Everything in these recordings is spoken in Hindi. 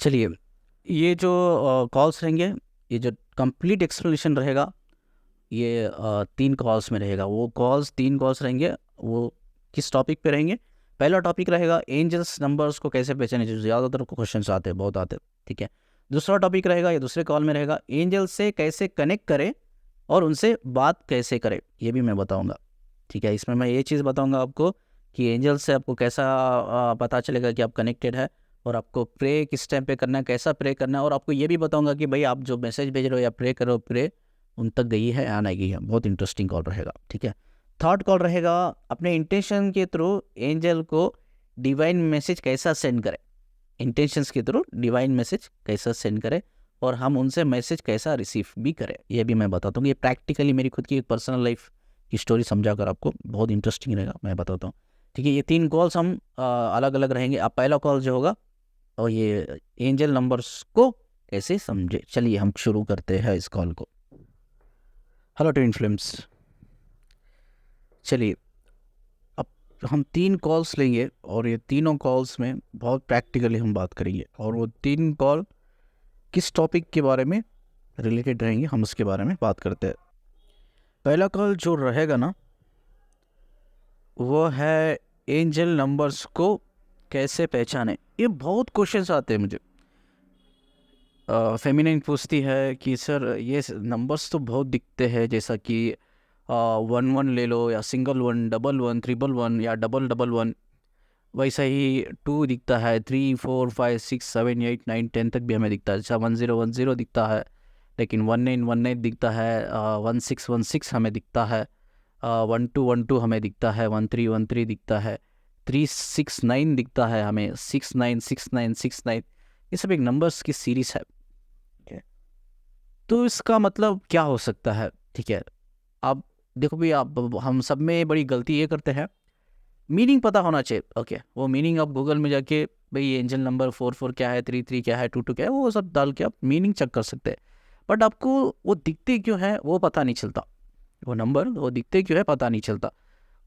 चलिए, ये जो कॉल्स रहेंगे, ये जो कंप्लीट एक्सप्लेनेशन रहेगा, ये 3 कॉल्स में रहेगा। वो कॉल्स 3 कॉल्स रहेंगे। वो किस टॉपिक पे रहेंगे? पहला टॉपिक रहेगा एंजल्स नंबर्स को कैसे पहचाने, जो ज़्यादातर क्वेश्चंस आते हैं, बहुत आते हैं, ठीक है। दूसरा टॉपिक रहेगा, ये दूसरे कॉल में रहेगा, एंजल से कैसे कनेक्ट करें और उनसे बात कैसे करें, ये भी मैं बताऊंगा, ठीक है। इसमें मैं ये चीज़ बताऊंगा आपको कि एंजल से आपको कैसा पता चलेगा कि आप कनेक्टेड है, और आपको प्रे किस टाइम पे करना है, कैसा प्रे करना है, और आपको ये भी बताऊंगा कि भाई आप जो मैसेज भेज रहे हो या प्रे करो, प्रे उन तक गई है या नहीं गई है। बहुत इंटरेस्टिंग कॉल रहेगा, ठीक है। थर्ड कॉल रहेगा, अपने इंटेंशन के थ्रू एंजल को डिवाइन मैसेज कैसा सेंड करें, इंटेंशंस के थ्रू डिवाइन मैसेज कैसा सेंड करें, और हम उनसे मैसेज कैसा रिसीव भी करें, ये भी मैं बताता हूँ। ये प्रैक्टिकली मेरी खुद की एक पर्सनल लाइफ की स्टोरी समझा कर आपको बहुत इंटरेस्टिंग रहेगा, मैं बताता हूँ, ठीक है। ये 3 कॉल्स हम अलग अलग रहेंगे। अब पहला कॉल जो होगा, और ये एंजल नंबर्स को कैसे समझे, चलिए हम शुरू करते हैं इस कॉल को। Hello twin flames. चलिए, अब हम 3 कॉल्स लेंगे, और ये तीनों कॉल्स में बहुत प्रैक्टिकली हम बात करेंगे, और वो 3 कॉल किस टॉपिक के बारे में रिलेटेड रहेंगे, हम उसके बारे में बात करते हैं। पहला कॉल जो रहेगा ना, वो है एंजल नंबर्स को कैसे पहचाने। ये बहुत क्वेश्चंस आते हैं मुझे। फेमिनिन पूछती है कि सर ये नंबर्स तो बहुत दिखते हैं, जैसा कि 1 1 ले लो, या सिंगल 1, डबल 1, ट्रिपल 1, या डबल डबल 1। वैसा ही 2 दिखता है, 3 4 5 6 7 8 9 10 तक भी हमें दिखता है। अच्छा, 1010 दिखता है, लेकिन 1919 दिखता है, 1616 हमें दिखता है, 1212 हमें दिखता है, 1313 दिखता है, 369 दिखता है हमें, 696969। ये सब एक नंबर्स की सीरीज है, ठीक है। तो इसका मतलब क्या हो सकता है, ठीक है। आप देखो भी, आप हम सब में बड़ी गलती ये करते हैं, मीनिंग पता होना चाहिए, ओके। वो मीनिंग आप गूगल में जाके भाई एंजल नंबर 44 क्या है, 33 क्या है, 22 क्या है, वो सब डाल के आप मीनिंग चेक कर सकते हैं। बट आपको वो दिखते क्यों है वो पता नहीं चलता, वो नंबर वो दिखते क्यों है पता नहीं चलता।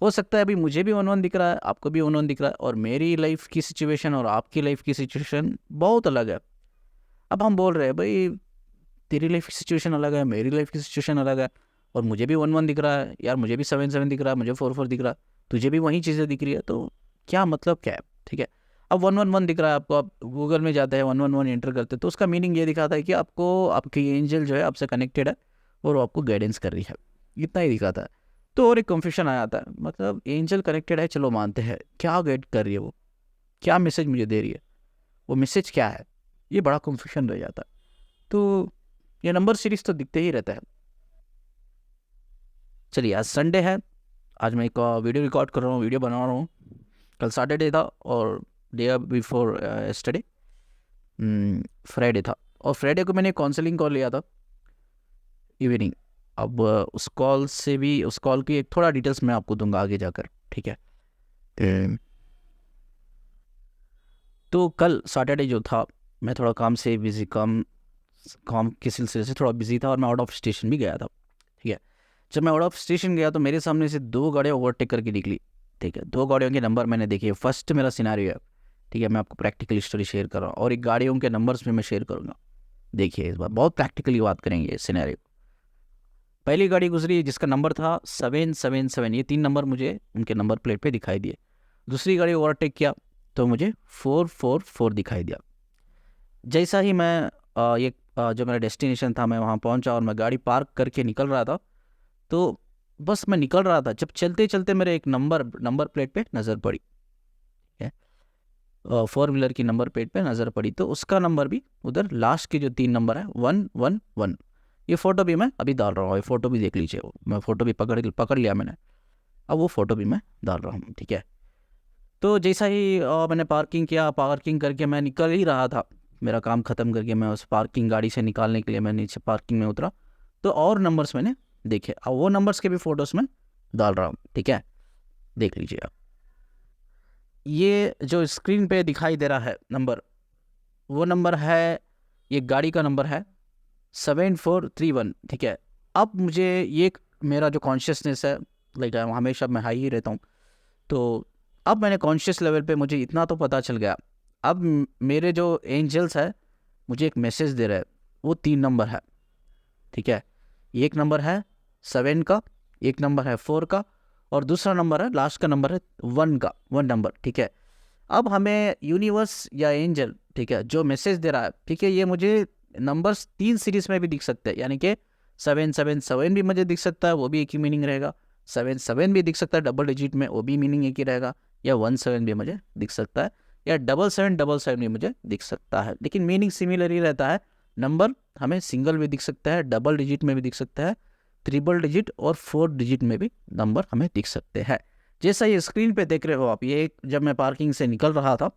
हो सकता है अभी मुझे भी 1 1 दिख रहा है, आपको भी 1 1 दिख रहा है, और मेरी लाइफ की सिचुएशन और आपकी लाइफ की सिचुएशन बहुत अलग है। अब हम बोल रहे हैं भाई तेरी लाइफ की सिचुएशन अलग है, मेरी लाइफ की सिचुएशन अलग है, और मुझे भी 1 1 दिख रहा है यार, मुझे भी 7 7 दिख रहा है, मुझे 4 4 दिख रहा है, तुझे भी वही चीज़ें दिख रही है, तो क्या मतलब क्या है, ठीक है। अब 1 1 1 दिख रहा है आपको, आप गूगल में जाते हैं 1 1 1 एंटर करते हैं, तो उसका मीनिंग ये दिखाता है कि आपको आपकी एंजल जो है आपसे कनेक्टेड है, और वो आपको गाइडेंस कर रही है, इतना ही दिखाता है। तो और एक कन्फ्यूजन आ जाता है, मतलब एंजल कनेक्टेड है, चलो मानते हैं, क्या गाइड कर रही है वो, क्या मैसेज मुझे दे रही है, वो मैसेज क्या है, ये बड़ा कन्फ्यूजन रह जाता है। तो ये नंबर सीरीज तो दिखते ही रहता है। चलिए, आज संडे है, आज मैं एक वीडियो रिकॉर्ड कर रहा हूँ, वीडियो बना रहा हूँ। कल सैटरडे था, और डे बिफोर यस्टरडे फ्राइडे था, और फ्राइडे को मैंने काउंसलिंग कॉल लिया था इवनिंग। अब उस कॉल से भी, उस कॉल की एक थोड़ा डिटेल्स मैं आपको दूंगा आगे जाकर, ठीक है। तो कल सैटरडे जो था, मैं थोड़ा काम से बिजी, काम के सिलसिले से थोड़ा बिजी था, और मैं आउट ऑफ स्टेशन भी गया था, ठीक है। जब मैं आउट ऑफ स्टेशन गया तो मेरे सामने से 2 गाड़ियाँ ओवरटेक करके निकली, ठीक है। 2 गाड़ियों के नंबर मैंने देखे, फर्स्ट मेरा सिनारियो है, ठीक है। मैं आपको प्रैक्टिकल स्टोरी शेयर कर रहा हूँ, और एक गाड़ियों के नंबर्स भी मैं शेयर करूँगा। देखिए, इस बार बहुत प्रैक्टिकली बात करेंगे इस सिनेरियो। पहली गाड़ी गुजरी जिसका नंबर था 777, ये 3 नंबर मुझे उनके नंबर प्लेट पे दिखाई दिए। दूसरी गाड़ी ओवरटेक किया तो मुझे 444 दिखाई दिया। जैसा ही मैं जो मेरा डेस्टिनेशन था, मैं वहाँ पहुँचा, और मैं गाड़ी पार्क करके निकल रहा था, तो बस मैं निकल रहा था, जब चलते चलते मेरे एक नंबर प्लेट पे नज़र पड़ी, है 4 व्हीलर की नंबर प्लेट पे नज़र पड़ी, तो उसका नंबर भी उधर लास्ट के जो 3 नंबर है 111। ये फ़ोटो भी मैं अभी डाल रहा हूँ, ये फ़ोटो भी देख लीजिए, मैं फ़ोटो भी पकड़ लिया मैंने, अब वो फ़ोटो भी मैं डाल रहा हूँ, ठीक है। तो जैसा ही मैंने पार्किंग किया, पार्किंग करके मैं निकल ही रहा था, मेरा काम ख़त्म करके मैं उस पार्किंग गाड़ी से निकालने के लिए मैं नीचे पार्किंग में उतरा, तो और नंबर्स मैंने देखे, अब वो नंबर्स के भी फ़ोटोज़ में डाल रहा हूँ, ठीक है। देख लीजिए आप, ये जो स्क्रीन पे दिखाई दे रहा है नंबर, वो नंबर है, ये गाड़ी का नंबर है 7431, ठीक है। अब मुझे ये मेरा जो कॉन्शियसनेस है, लाइक हमेशा मैं हाई ही रहता हूँ, तो अब मैंने कॉन्शियस लेवल पे मुझे इतना तो पता चल गया, अब मेरे जो एंजल्स है मुझे एक मैसेज दे रहा है, वो 3 नंबर है, ठीक है। एक नंबर है 7 का, एक नंबर है 4 का, और दूसरा नंबर है, लास्ट का नंबर है 1 का, 1 नंबर, ठीक है। अब हमें यूनिवर्स या एंजल, ठीक है, जो मैसेज दे रहा है, ठीक है, ये मुझे नंबर्स 3 सीरीज में भी दिख सकते हैं, यानी कि 777 भी मुझे दिख सकता है, वो भी एक ही मीनिंग रहेगा। 77 भी दिख सकता है डबल डिजिट में, वो भी मीनिंग एक ही रहेगा। या 17 भी मुझे दिख सकता है, या 7777 भी मुझे दिख सकता है, लेकिन मीनिंग सिमिलर ही रहता है। नंबर हमें सिंगल भी दिख सकता है, डबल डिजिट में भी दिख सकता है, ट्रिपल डिजिट और 4 डिजिट में भी नंबर हमें दिख सकते हैं। जैसा ये स्क्रीन पे देख रहे हो आप, ये जब मैं पार्किंग से निकल रहा था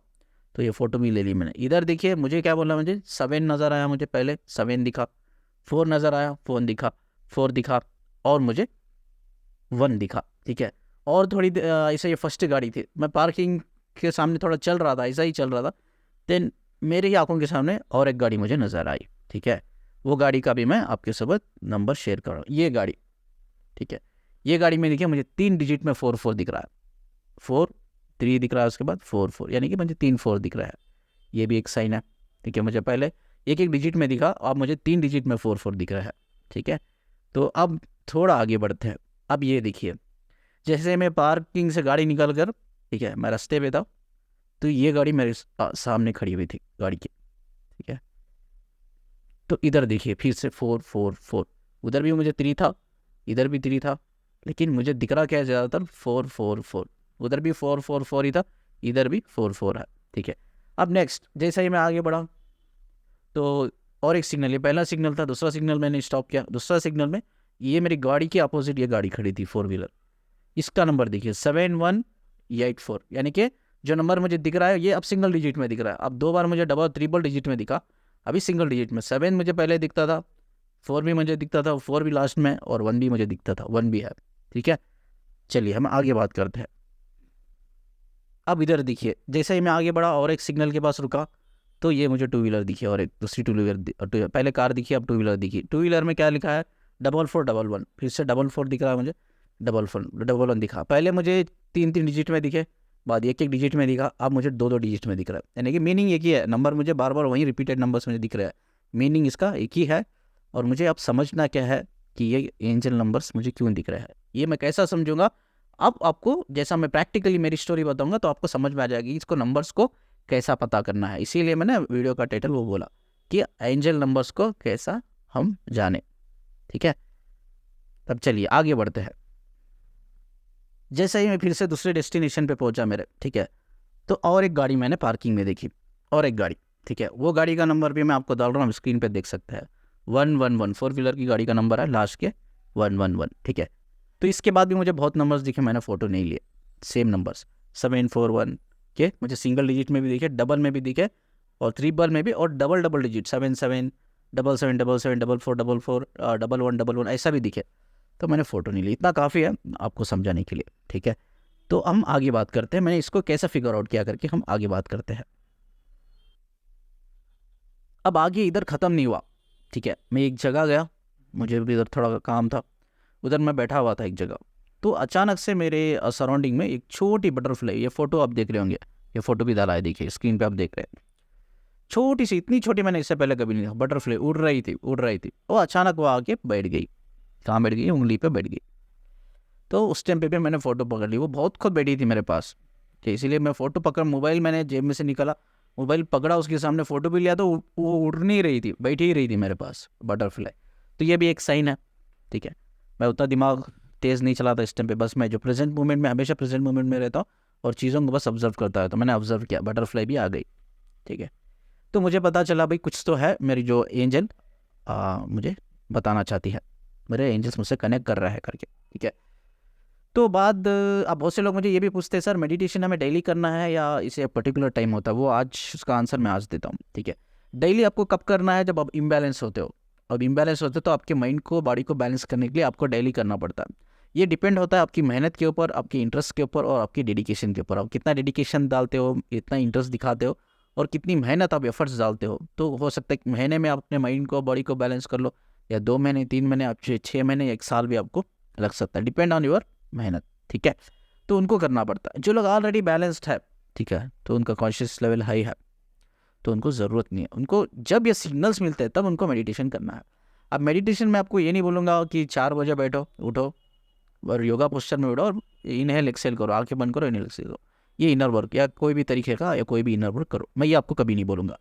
तो ये फ़ोटो भी ले ली मैंने। इधर देखिए, मुझे क्या बोला, मुझे 7 नज़र आया, मुझे पहले 7 दिखा, 4 नज़र आया, 4 दिखा, 4 दिखा, और मुझे 1 दिखा, ठीक है। और थोड़ी ऐसे, ये फर्स्ट गाड़ी थी, मैं पार्किंग के सामने थोड़ा चल रहा था, ऐसा ही चल रहा था, देन मेरी आंखों के सामने और एक गाड़ी मुझे नज़र आई, ठीक है। वो गाड़ी का भी मैं आपके साथ नंबर शेयर कर रहा हूँ, ये गाड़ी, ठीक है। ये गाड़ी में देखिए मुझे 3 डिजिट में 4 दिख रहा है, 4 3 दिख रहा है, उसके बाद 4 यानी कि मुझे 3 4 दिख रहा है। ये भी एक साइन है, ठीक है। मुझे पहले एक एक डिजिट में दिखा, अब मुझे 3 डिजिट में 4 दिख रहा है, ठीक है। तो अब थोड़ा आगे बढ़ते हैं। अब ये देखिए, जैसे मैं पार्किंग से गाड़ी निकल कर, ठीक है, मैं रास्ते पे था, तो ये गाड़ी मेरे सामने खड़ी हुई थी गाड़ी की, ठीक है। तो इधर देखिए फिर से 4 उधर भी मुझे 3 था, इधर भी 3 था, लेकिन मुझे दिख रहा क्या है ज़्यादातर 4 उधर भी 4 ही था, इधर भी 4 है, ठीक है। अब नेक्स्ट, जैसे ही मैं आगे बढ़ा तो और एक सिग्नल, ये पहला सिग्नल था, दूसरा सिग्नल मैंने स्टॉप किया, दूसरा सिग्नल में ये मेरी गाड़ी के अपोजिट ये गाड़ी खड़ी थी 4 व्हीलर। इसका नंबर देखिए 7184, यानी कि जो नंबर मुझे दिख रहा है ये अब सिंगल डिजिट में दिख रहा है। अब 2 बार मुझे डबल ट्रिपल डिजिट में दिखा, अभी सिंगल डिजिट में। 7 मुझे पहले दिखता था, 4 भी मुझे दिखता था, 4 भी लास्ट में, और 1 भी मुझे दिखता था, 1 भी है, ठीक है। चलिए हम आगे बात करते हैं। अब इधर देखिए, जैसे ही मैं आगे बढ़ा और एक सिग्नल के पास रुका, तो ये मुझे 2 व्हीलर दिखी, और एक दूसरी 2 व्हीलर, पहले कार दिखी, अब 2 व्हीलर दिखी। 2 व्हीलर में क्या लिखा है, 4411, फिर से 44 दिख रहा है मुझे, 11 दिखा। पहले मुझे 3 डिजिट में दिखे, बाद एक एक डिजिट में दिखा, अब मुझे 2 डिजिट में दिख रहा है, यानी कि मीनिंग एक ही है, नंबर मुझे बार बार वहीं रिपीटेड नंबर्स मुझे दिख रहा है, मीनिंग इसका एक ही है। और मुझे अब समझना क्या है कि ये एंजल नंबर्स मुझे क्यों दिख रहे हैं, ये मैं कैसा समझूंगा। अब आपको जैसा मैं प्रैक्टिकली मेरी स्टोरी बताऊंगा तो आपको समझ में आ जाएगी इसको नंबर्स को कैसा पता करना है। इसीलिए मैंने वीडियो का टाइटल वो बोला कि एंजल नंबर्स को कैसा हम जाने, ठीक है। तब चलिए आगे बढ़ते हैं। जैसे ही मैं फिर से दूसरे डेस्टिनेशन पे पहुंचा मेरे, ठीक है, तो और एक गाड़ी मैंने पार्किंग में देखी, और एक गाड़ी, ठीक है। वो गाड़ी का नंबर भी मैं आपको डाल रहा हूँ, स्क्रीन पे देख सकते हैं, 111, 4 व्हीलर की गाड़ी का नंबर है, लास्ट के 111, ठीक है। तो इसके बाद भी मुझे बहुत नंबर्स दिखे, मैंने फ़ोटो नहीं लिए, सेम नंबर्स 741 के मुझे सिंगल डिजिट में भी दिखे, डबल में भी दिखे, और ट्रिपल में भी, और डबल डबल डिजिट 77 77 44 11 ऐसा भी दिखे। तो मैंने फ़ोटो नहीं ली, इतना काफ़ी है आपको समझाने के लिए, ठीक है। तो हम आगे बात करते हैं, मैंने इसको कैसे फिगर आउट किया करके हम आगे बात करते हैं। अब आगे इधर ख़त्म नहीं हुआ, ठीक है। मैं एक जगह गया, मुझे भी इधर थोड़ा काम था, उधर मैं बैठा हुआ था एक जगह, तो अचानक से मेरे सराउंडिंग में एक छोटी बटरफ्लाई, ये फ़ोटो आप देख रहे होंगे, ये फ़ोटो भी डाला है, देखिए स्क्रीन पे आप देख रहे हैं, छोटी सी, इतनी छोटी मैंने इससे पहले कभी नहीं देखा। बटरफ्लाई उड़ रही थी, उड़ रही थी, वो अचानक वो आके बैठ गई, कहाँ बैठ गई, उंगली पे बैठ गई। तो उस टाइम पे भी मैंने फ़ोटो पकड़ ली, वो बहुत खुद बैठी थी मेरे पास, तो इसीलिए मैं फ़ोटो पकड़, मोबाइल मैंने जेब में से निकाला, मोबाइल पकड़ा, उसके सामने फ़ोटो भी लिया, तो वो उड़ नहीं रही थी, बैठी ही रही थी मेरे पास बटरफ्लाई। तो ये भी एक साइन है, ठीक है। मैं उतना दिमाग तेज़ नहीं चलाता इस टाइम पे, बस मैं जो प्रेजेंट मोमेंट में, हमेशा प्रेजेंट मोमेंट में रहता हूँ और चीज़ों को बस ऑब्जर्व करता है। तो मैंने ऑब्जर्व किया, बटरफ्लाई भी आ गई, ठीक है। तो मुझे पता चला भाई कुछ तो है, मेरी जो एंजल मुझे बताना चाहती है, मेरे एंजल्स मुझसे कनेक्ट कर रहा है करके, ठीक है। तो बाद अब बहुत से लोग मुझे ये भी पूछते हैं, सर मेडिटेशन हमें डेली करना है या इसे एक पर्टिकुलर टाइम होता है, वो आज उसका आंसर मैं आज देता हूँ, ठीक है। डेली आपको कब करना है, जब आप इम्बैलेंस होते हो। अब इम्बैलेंस होते हो तो आपके माइंड को, बॉडी को बैलेंस करने के लिए आपको डेली करना पड़ता है। ये डिपेंड होता है आपकी मेहनत के ऊपर, आपकी इंटरेस्ट के ऊपर, और आपकी डेडिकेशन के ऊपर। आप कितना डेडिकेशन डालते हो, इतना इंटरेस्ट दिखाते हो, और कितनी मेहनत आप एफर्ट्स डालते हो। तो हो सकता है कि महीने में आप अपने माइंड को, बॉडी को बैलेंस कर लो, या 2 महीने, 3 महीने, आप 6 महीने, 1 साल भी आपको लग सकता है, डिपेंड ऑन योर मेहनत, ठीक है। तो उनको करना पड़ता है। जो लोग ऑलरेडी बैलेंस्ड है, ठीक है, तो उनका कॉन्शियस लेवल हाई है, तो उनको ज़रूरत नहीं है। उनको जब ये सिग्नल्स मिलते हैं तब उनको मेडिटेशन करना है। अब मेडिटेशन में आपको ये नहीं बोलूँगा कि 4 बजे बैठो उठो और योगा पोस्चर में बैठो और इनहेल एक्सेल करो, आंखें बंद करो, इनहेल एक्सेल करो, ये इनर वर्क या कोई भी तरीके का या कोई भी इनर वर्क करो, मैं ये आपको कभी नहीं बोलूँगा।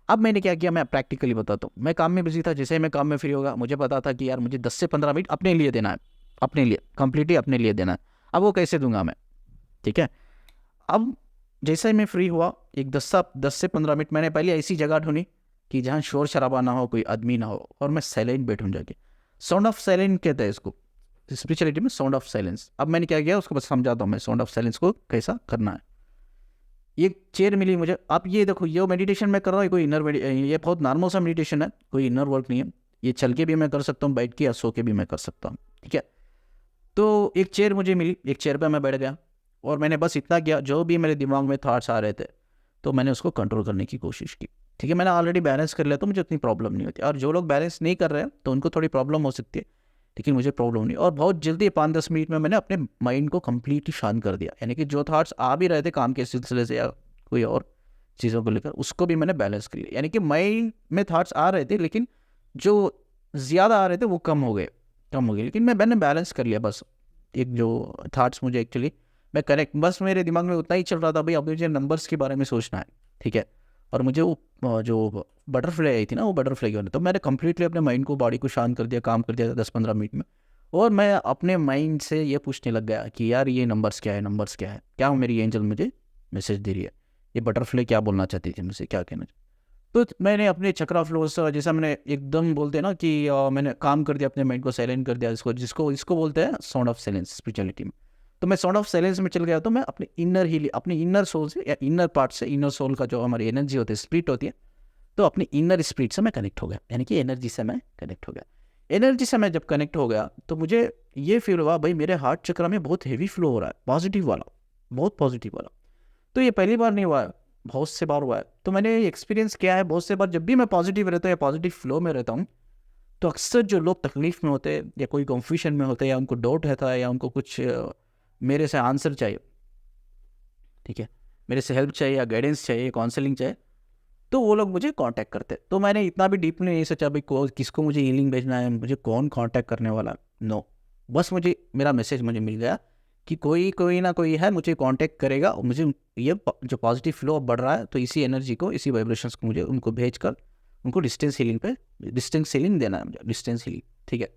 अब मैंने क्या किया, मैं प्रैक्टिकली बताता हूँ। मैं काम में बिजी था, जैसे ही मैं काम में फ्री होगा मुझे पता था कि यार मुझे 10 से 15 मिनट अपने लिए देना है, अपने लिए कंप्लीटली अपने लिए देना है। अब वो कैसे दूंगा मैं, ठीक है। अब जैसे ही मैं फ्री हुआ एक 10 से 15 मिनट मैंने पहले ऐसी जगह ढूंढी कि जहाँ शोर शराबा ना हो, कोई आदमी ना हो, और मैं साइलेंट बैठूँ जाके। साउंड ऑफ साइलेंस कहते हैं इसको स्पिरिचुअलिटी में, साउंड ऑफ साइलेंस। अब मैंने क्या किया उसको बस समझाता हूँ मैं, साउंड ऑफ साइलेंस को कैसा करना है। ये चेयर मिली मुझे, आप ये देखो, ये मेडिटेशन मैं कर रहा हूँ, कोई इनर ये बहुत नॉर्मल सा मेडिटेशन है, कोई इनर वर्क नहीं है। ये चल के भी मैं कर सकता हूँ, बैठ के या सो के भी मैं कर सकता हूँ, ठीक है। तो एक चेयर मुझे मिली, एक चेयर पे मैं बैठ गया और मैंने बस इतना किया, जो भी मेरे दिमाग में थॉट्स आ रहे थे तो मैंने उसको कंट्रोल करने की कोशिश की, ठीक है। मैंने ऑलरेडी बैलेंस कर लिया तो मुझे उतनी प्रॉब्लम नहीं होती, और जो लोग बैलेंस नहीं कर रहे हैं तो उनको थोड़ी प्रॉब्लम हो सकती है, लेकिन मुझे प्रॉब्लम नहीं। और बहुत जल्दी 5-10 मिनट में मैंने अपने माइंड को कम्प्लीटली शांत कर दिया, यानी कि जो थॉट्स आ भी रहे थे काम के सिलसिले से या कोई और चीज़ों को लेकर, उसको भी मैंने बैलेंस कर लिया। यानी कि माइंड में थॉट्स आ रहे थे लेकिन जो ज़्यादा आ रहे थे वो कम हो गए, लेकिन मैंने बैलेंस कर लिया। बस एक जो थॉट्स मुझे एक्चुअली मैं करेक्ट, बस मेरे दिमाग में उतना ही चल रहा था, भाई अब मुझे नंबर्स के बारे में सोचना है, ठीक है। और मुझे वो जो बटरफ्लाई आई थी ना, वो बटरफ्लाई की, तो मैंने कम्प्लीटली अपने माइंड को, बॉडी को शांत कर दिया, काम कर दिया 10-15 मिनट में। और मैं अपने माइंड से ये पूछने लग गया कि यार ये नंबर्स क्या है, नंबर्स क्या है, क्या मेरी एंजल मुझे मैसेज दे रही है, ये बटरफ्लाई क्या बोलना चाहती थी मुझे, क्या कहना। तो मैंने अपने चक्रा फ्लो से, जैसा मैंने एकदम बोलते हैं ना कि मैंने काम कर दिया, अपने माइंड को साइलेंट कर दिया, इसको बोलते हैं साउंड ऑफ साइलेंस स्पिरिचुअलिटी में। तो मैं साउंड ऑफ साइलेंस में चल गया, तो मैं अपने अपने इनर सोल से या इनर पार्ट से, इनर सोल का जो हमारी एनर्जी होती है, स्पिरिट होती है, तो अपनी इनर स्पिरिट से मैं कनेक्ट हो गया, यानी कि एनर्जी से मैं कनेक्ट हो गया। एनर्जी से मैं जब कनेक्ट हो गया तो मुझे ये फील हुआ, भाई मेरे हार्ट चक्र में बहुत हेवी फ्लो हो रहा है, पॉजिटिव वाला, बहुत पॉजिटिव वाला। तो ये पहली बार नहीं हुआ है, बहुत से बार हुआ है। तो मैंने एक्सपीरियंस किया है बहुत से बार, जब भी मैं पॉजिटिव रहता हूँ या पॉजिटिव फ्लो में रहता हूँ, तो अक्सर जो लोग तकलीफ में होते हैं या कोई कंफ्यूजन में होते हैं या उनको डाउट रहता है या उनको कुछ मेरे से आंसर चाहिए, ठीक है, मेरे से हेल्प चाहिए या गाइडेंस चाहिए, काउंसलिंग चाहिए, तो वो लोग मुझे कांटेक्ट करते हैं। तो मैंने इतना भी डीपली नहीं सोचा भाई किसको मुझे हीलिंग भेजना है, मुझे कौन कांटेक्ट करने वाला, नो। बस मुझे मेरा मैसेज मुझे मिल गया कि कोई ना कोई है, मुझे कांटेक्ट करेगा, और मुझे ये जो पॉजिटिव फ्लो बढ़ रहा है, तो इसी एनर्जी को, इसी वाइब्रेशंस को मुझे उनको भेज कर उनको डिस्टेंस हीलिंग देना है मुझे, डिस्टेंस हीलिंग, ठीक है।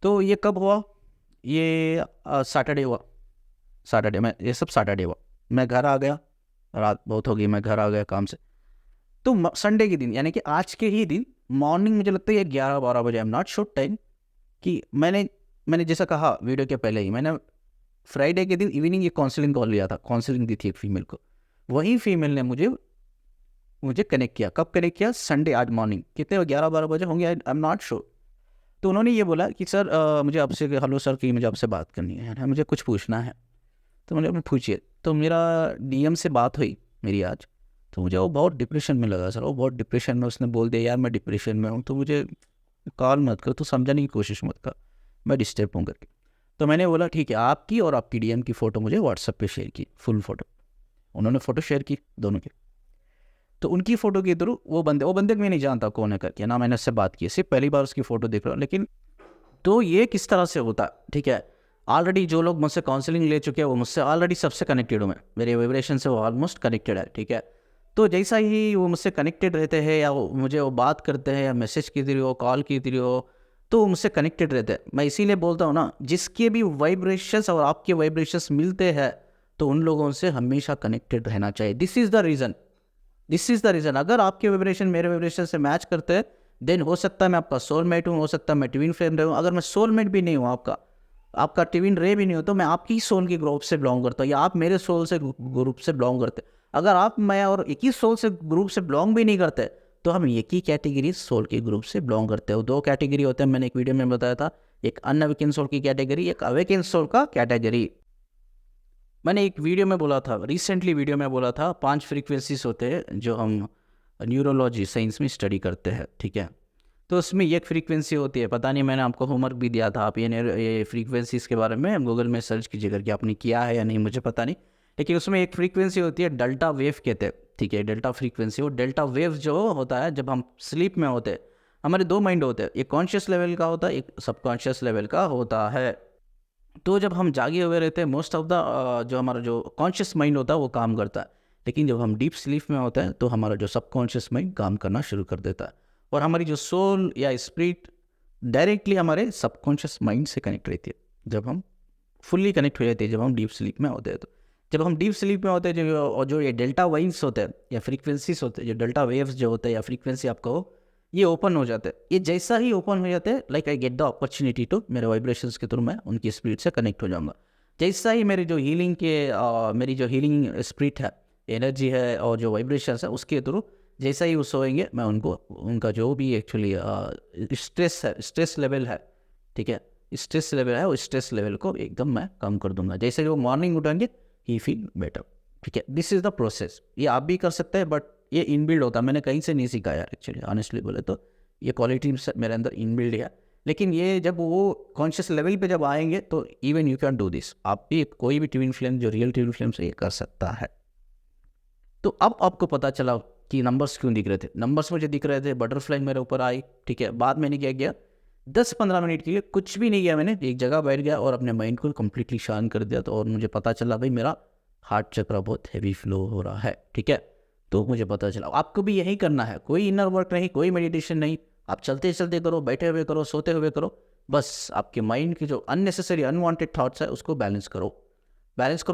तो ये कब हुआ, ये सैटरडे हुआ, सैटरडे में, ये सब सैटरडे हुआ। मैं घर आ गया, रात बहुत हो गई, मैं घर आ गया काम से। तो संडे के दिन, यानी कि आज के ही दिन मॉर्निंग, मुझे लगता है 11-12 बजे, I am not sure time, कि मैंने जैसा कहा वीडियो के पहले ही, मैंने फ्राइडे के दिन इवनिंग ये काउंसलिंग कॉल लिया था, काउंसलिंग दी थी एक फीमेल को। वही फीमेल ने मुझे कनेक्ट किया। कब कनेक्ट किया, संडे, आज मॉर्निंग, कितने 11-12 बजे होंगे, आई एम नॉट श्योर। तो उन्होंने ये बोला कि सर मुझे आपसे, हेलो सर, कि मुझे आपसे बात करनी है, मुझे कुछ पूछना है। तो मुझे अपने पूछिए। तो मेरा डीएम से बात हुई मेरी आज, तो मुझे वो बहुत डिप्रेशन में लगा सर, वो बहुत डिप्रेशन में, उसने बोल दिया यार मैं डिप्रेशन में हूँ, तो मुझे कॉल मत कर, तो समझाने की कोशिश मत कर, मैं डिस्टर्ब हूँ करके। तो मैंने बोला ठीक है, आपकी और आपकी डीएम की फ़ोटो मुझे व्हाट्सएप पे शेयर की, फुल फ़ोटो। उन्होंने फ़ोटो शेयर की दोनों की। तो उनकी फ़ोटो के थ्रू वो बंदे को मैं नहीं जानता कौन है करके, ना मैंने उससे बात की, सिर्फ पहली बार उसकी फ़ोटो देख रहा हूँ। लेकिन तो ये किस तरह से होता है, ठीक है। ऑलरेडी जो लोग मुझसे काउंसलिंग ले चुके हैं वो मुझसे ऑलरेडी सबसे कनेक्टेड हूँ मैं, मेरे वाइब्रेशन से वो ऑलमोस्ट कनेक्टेड है, ठीक है। तो जैसा ही वो मुझसे कनेक्टेड रहते हैं या मुझे वो बात करते हैं या मैसेज की थ्रू हो, कॉल की थ्रू हो, तो वो मुझसे कनेक्टेड रहते हैं। मैं इसीलिए बोलता हूँ ना, जिसके भी वाइब्रेशंस और आपके वाइब्रेशंस मिलते हैं तो उन लोगों से हमेशा कनेक्टेड रहना चाहिए। This is the reason. अगर आपके वाइब्रेशन मेरे वाइब्रेशन से मैच करते हैं, देन हो सकता है मैं आपका सोलमेट हूँ, हो सकता है मैं ट्विन फ्लेम रहूँ। अगर मैं सोलमेट भी नहीं हूँ, आपका ट्विन रे भी नहीं हो, तो मैं आपकी सोल के ग्रुप से बिलोंग करता हूँ या आप मेरे सोल से ग्रुप से बिलोंग करते। अगर आप, मैं और एक ही सोल से ग्रुप से बिलोंग भी नहीं करते, तो हम एक ही कैटेगरी सोल के ग्रुप से बिलोंग करते हो। 2 कैटेगरी होते हैं, मैंने एक वीडियो में बताया था, एक अनअवेकन सोल की कैटेगरी, एक अवेकन सोल का कैटेगरी। मैंने एक वीडियो में बोला था, रिसेंटली वीडियो में बोला था, 5 फ्रीक्वेंसीज होते हैं जो हम न्यूरोलॉजी साइंस में स्टडी करते हैं, ठीक है। तो उसमें एक फ्रीक्वेंसी होती है, पता नहीं मैंने आपको होमवर्क भी दिया था, आप ये फ्रीक्वेंसीज़ के बारे में गूगल में सर्च कीजिएगा कि आपने किया है या नहीं, मुझे पता नहीं। लेकिन उसमें एक फ्रीक्वेंसी होती है डेल्टा वेव कहते हैं, ठीक है, डेल्टा फ्रीक्वेंसी और डेल्टा वेव जो होता है जब हम स्लीप में होते हैं, हमारे दो माइंड होते हैं, एक कॉन्शियस लेवल का होता है, एक सबकॉन्शियस लेवल का होता है। तो जब हम जागे हुए रहते हैं, मोस्ट ऑफ द जो हमारा जो कॉन्शियस माइंड होता है वो काम करता है, लेकिन जब हम डीप स्लीप में होते हैं तो हमारा जो सबकॉन्शियस माइंड काम करना शुरू कर देता है, और हमारी जो सोल या स्पिरिट डायरेक्टली हमारे सबकॉन्शियस माइंड से कनेक्ट रहती है जब हम फुल्ली कनेक्ट हो जाते हैं, जब हम डीप स्लीप में होते हैं। तो जब हम डीप स्लीप में होते हैं जो ये डेल्टा वाइव्स होते हैं या फ्रीक्वेंसीज होते हैं, जो डेल्टा वेव्स जो होते हैं या फ्रीक्वेंसी आपको हो, ये ओपन हो जाते हैं। ये जैसा ही ओपन हो जाते हैं, like I get the opportunity to, मेरे वाइब्रेशंस के थ्रू मैं उनकी स्पिरिट से कनेक्ट हो जाऊँगा। जैसा ही मेरी जो हीलिंग स्पिरिट है, एनर्जी है और जो वाइब्रेशंस है उसके थ्रू जैसा ही वो सोएंगे, मैं उनको उनका जो भी एक्चुअली स्ट्रेस लेवल है, ठीक है, स्ट्रेस लेवल है, उस स्ट्रेस लेवल को एकदम मैं कम कर दूंगा। जैसे कि वो मॉर्निंग उठेंगे, ही फील बेटर, ठीक है। This is the process. ये आप भी कर सकते हैं, बट ये इनबिल्ड होता है, मैंने कहीं से नहीं सीखा यार, एक्चुअली ऑनेस्टली बोले तो ये क्वालिटी मेरे अंदर इनबिल्ड है। लेकिन ये जब वो कॉन्शियस लेवल पे जब आएंगे तो even you can do this. आप भी कोई भी ट्विन फ्लेम जो रियल ट्विन फ्लेम से ये कर सकता है। तो अब आपको पता चला कि नंबर्स क्यों दिख रहे थे। नंबर्स मुझे दिख रहे थे, बटरफ्लाई मेरे ऊपर आई, ठीक है। बाद मैंने क्या किया, 10-15 मिनट के लिए कुछ भी नहीं किया, मैंने एक जगह बैठ गया और अपने माइंड को कम्प्लीटली शांत कर दिया। तो और मुझे पता चला भाई मेरा हार्ट चक्र बहुत हैवी फ्लो हो रहा है, ठीक है। तो मुझे पता चला आपको भी यही करना है, कोई इनर वर्क नहीं, कोई मेडिटेशन नहीं, आप चलते चलते करो, बैठे हुए करो, सोते हुए करो, बस आपके माइंड की जो अननेसेसरी अनवांटेड थॉट्स है उसको बैलेंस करो,